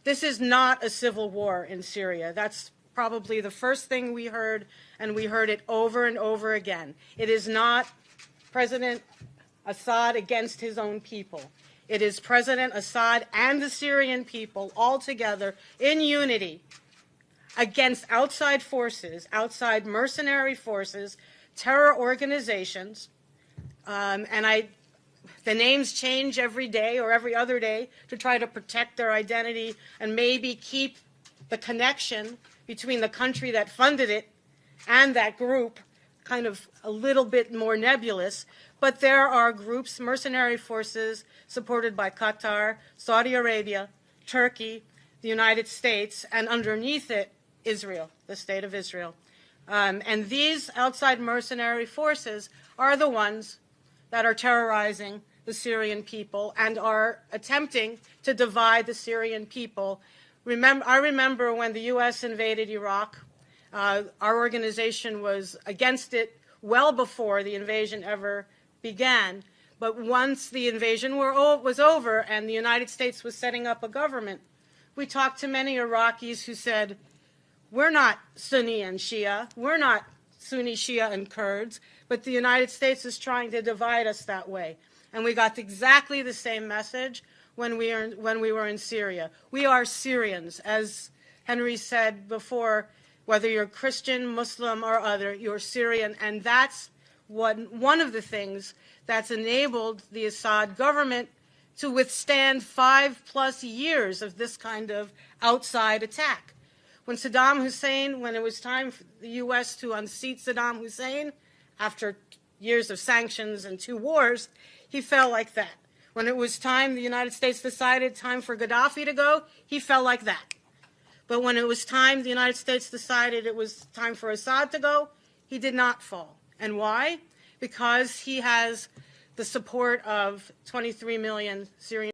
This is not a civil war in Syria. That's probably the first thing we heard, and we heard it over and over again. It is not President Assad against his own people. It is President Assad and the Syrian people all together in unity against outside forces, outside mercenary forces, terror organizations, the names change every day or every other day to try to protect their identity and maybe keep the connection between the country that funded it and that group kind of a little bit more nebulous. But there are groups, mercenary forces, supported by Qatar, Saudi Arabia, Turkey, the United States, and underneath it, Israel, the state of Israel. And these outside mercenary forces are the ones that are terrorizing the Syrian people and are attempting to divide the Syrian people. I remember when the U.S. invaded Iraq, our organization was against it well before the invasion ever began. But once the invasion was over and the United States was setting up a government, we talked to many Iraqis who said, we're not Sunni and Shia, we're not Sunni, Shia, and Kurds, but the United States is trying to divide us that way. And we got exactly the same message when we were in Syria. We are Syrians, as Henry said before, whether you're Christian, Muslim, or other, you're Syrian, and that's one of the things that's enabled the Assad government to withstand 5+ years of this kind of outside attack. When it was time for the U.S. to unseat Saddam Hussein, after years of sanctions and 2 wars, he fell like that. When it was time, the United States decided time for Gaddafi to go, he fell like that. But when it was time, the United States decided it was time for Assad to go, he did not fall. And why? Because he has the support of 23 million Syrian